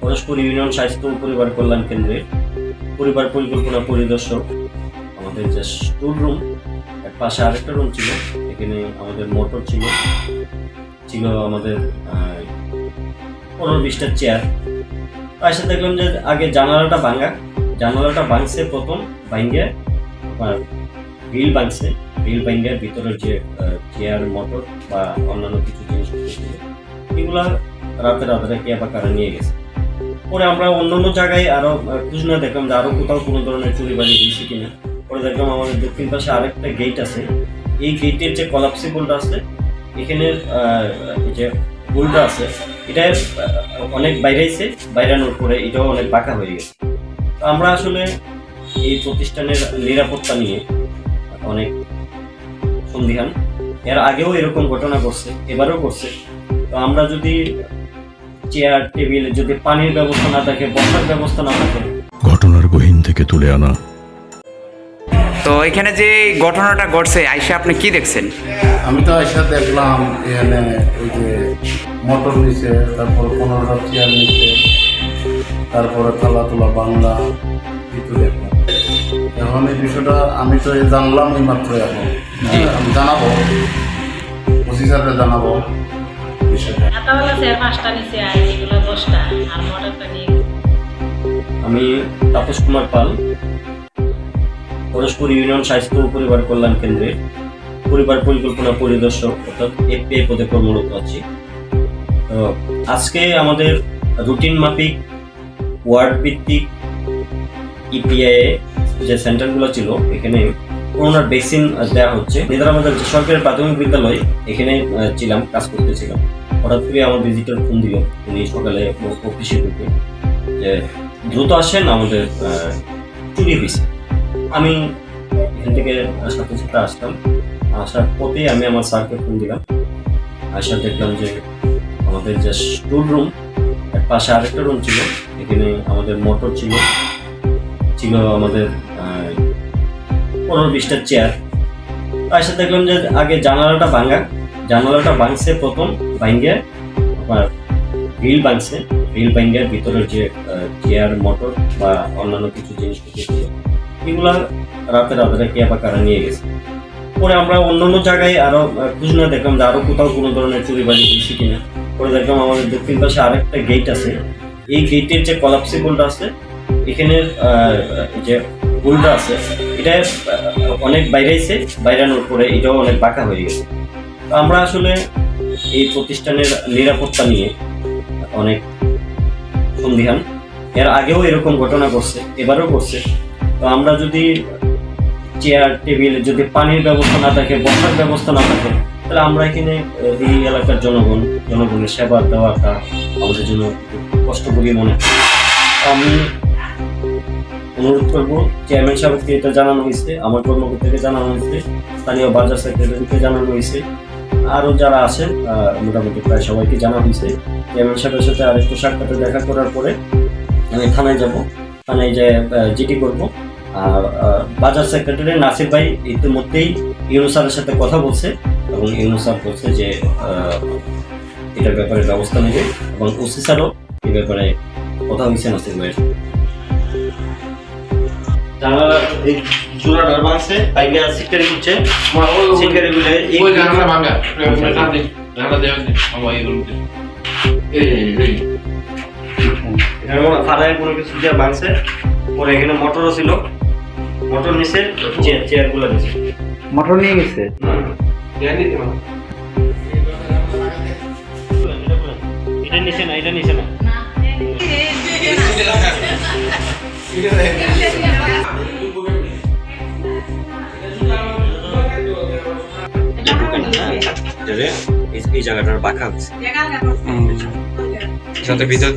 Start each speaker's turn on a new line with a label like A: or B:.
A: পরস্পর ইউনিয়ন স্বাস্থ্য ও পরিবার কল্যাণ কেন্দ্রের পরিবার পরিকল্পনা পরিদর্শক। আমাদের যে স্টোর রুম, এর পাশে আরেকটা রুম ছিল, এখানে আমাদের মোটর ছিল, আমাদের 15-20টা চেয়ার। এসে দেখলাম যে আগে জানালাটা ভাঙছে, প্রথম ভাঙ্গে আপনার গ্রিল ভাঙ্গে ভিতরের যে চেয়ার, মোটর বা অন্যান্য কিছু জিনিসপত্র ছিল, এগুলা রাতে কে বা কারা নিয়ে গেছে। পরে আমরা অন্যান্য জায়গায় আরো খোঁজ নিয়ে দেখলাম যে আরো কোথাও কোনো ধরনের চুরি বাড়ি হয়েছে কিনা। পরে দেখলাম আমাদের দক্ষিণ পাশে আরেকটা গেট আছে, এই গেটের যে কলাপসিবলটা আছে, এখানে যে হোলটা আছে, এটা অনেক বাইরানোর পরে এটাও অনেক বাঁকা হয়ে গেছে। আমরা আসলে এই প্রতিষ্ঠানের নিরাপত্তা নিয়ে অনেক সন্দিহান। এর আগেও এরকম ঘটনা ঘটছে, এবারও ঘটছে। তো আমরা যদি চেয়ার টেবিল, যদি পানির ব্যবস্থা না থাকে, বসার ব্যবস্থা না থাকে,
B: ঘটনার গহীন থেকে তুলে আনা।
C: তো এখানে যে ঘটনাটা ঘটছে, আয়শা আপনি কি দেখছেন?
D: আমি তো আয়সা দেখলাম এখানে ওই যে মোটর নিচে, তারপর 15টা চেয়ার নিচে, তারপরে থালা তোলা বাংলা কিছু দেখলাম। এখন এই বিষয়টা আমি তো জানলাম এই মাত্র, এখন আমি জানাবো, ওসি স্যারকে জানাবো বিষয়টা।
A: আমি তাপস কুমার পাল, পরস্পর ইউনিয়ন স্বাস্থ্য ও পরিবার কল্যাণ কেন্দ্রের পরিবার পরিকল্পনা পরিদর্শক অর্থাৎ এফপিআই পদে কর্মরত আছি। তো আজকে আমাদের রুটিন মাফিক ওয়ার্ড ভিত্তিক ইপিআই যে সেন্টারগুলো ছিল, এখানে করোনার ভ্যাকসিন দেওয়া হচ্ছে। নেদারাবাজার যে সরকারি প্রাথমিক বিদ্যালয়, এখানে ছিলাম, কাজ করতেছিলাম। হঠাৎ করে আমার ভিজিটর ফোন দিল, উনি সকালে অফিসে ঢুকে যে দ্রুত আসেন, আমাদের চুরি হয়েছে। আমি এখান থেকে সাথে সাথে আসলাম। আসার পথে আমি আমার স্যারকে ফোন দিলাম। আসার দেখলাম যে আমাদের যে স্টোর রুম, এর পাশে আরেকটা রুম ছিল, এখানে আমাদের মোটর ছিল, আমাদের 15-20টা চেয়ার। এসে দেখলাম যে আগে জানালাটা ভাঙছে, প্রথম ভাঙ্গে আপনার গ্রিল ভাঙ্গে ভিতরের যে চেয়ার, মোটর বা অন্যান্য কিছু জিনিসপত্র ছিল, এগুলা রাতে কে বা কারা নিয়ে গেছে। পরে আমরা অন্যান্য জায়গায় আরো খোঁজ নিয়ে দেখলাম যে আরো কোথাও কোনো ধরনের চুরি বাড়ি হয়েছে কিনা। পরে দেখলাম আমাদের দক্ষিণ পাশে আরেকটা গেট আছে, এই গেটের যে কলাপসিবলটা আছে, এখানে যে হোলটা আছে, এটা অনেক বাইরানোর পরে এটাও অনেক বাঁকা হয়ে গেছে। তো আমরা আসলে এই প্রতিষ্ঠানের নিরাপত্তা নিয়ে অনেক সন্দিহান। এর আগেও এরকম ঘটনা ঘটছে, এবারও ঘটছে। তো আমরা যদি চেয়ার টেবিল, যদি পানির ব্যবস্থা না থাকে, বসার ব্যবস্থা না থাকে, তাহলে আমরা এখানে এই এলাকার জনগণের সেবা দেওয়াটা আমাদের জন্য কষ্ট বলে মনে হয়। আমি অনুরোধ করবো, চেয়ারম্যান সাহেবকে এটা জানানো হয়েছে, আমার কর্মকর্তাকে জানানো হয়েছে, স্থানীয় বাজার সেক্রেটারিকে জানানো হয়েছে, আরও যারা আছেন মোটামুটি প্রায় সবাইকে জানানো হয়েছে। চেয়ারম্যান সাহেবের সাথে আরেকটু সাক্ষাতে দেখা করার পরে আমি থানায় যাব, থানায় যে জিডি করবো। আর বাজার সেক্রেটারি নাসির ভাই ইতিমধ্যেই ইউনুস স্যারের সাথে কথা বলছে, এবং ইউনুস স্যার বলছে যে এটার ব্যাপারে ব্যবস্থা নেবে, এবং ওসি স্যারও এই ব্যাপারে কথা হয়েছে নাসির ভাইয়ের। এই চূড়াটা ভাঙছে, পাইকা সিটকারি গুছে, সিটকারি গুলে এই জানালা ভাঙা, জানালা দেওয়া নেই আমার এই রুমে। এখানে ফাদায় কোনো কিছু দিয়ে ভাঙছে। পরে এখানে মোটরও ছিল, মোটর নিচে চেয়ারগুলো নিচে
C: মোটর নিয়ে গেছে।
A: এটা নিচে না, এটা নিচে না। এই জায়গাটার বাঁকা হচ্ছে।
C: ভিতর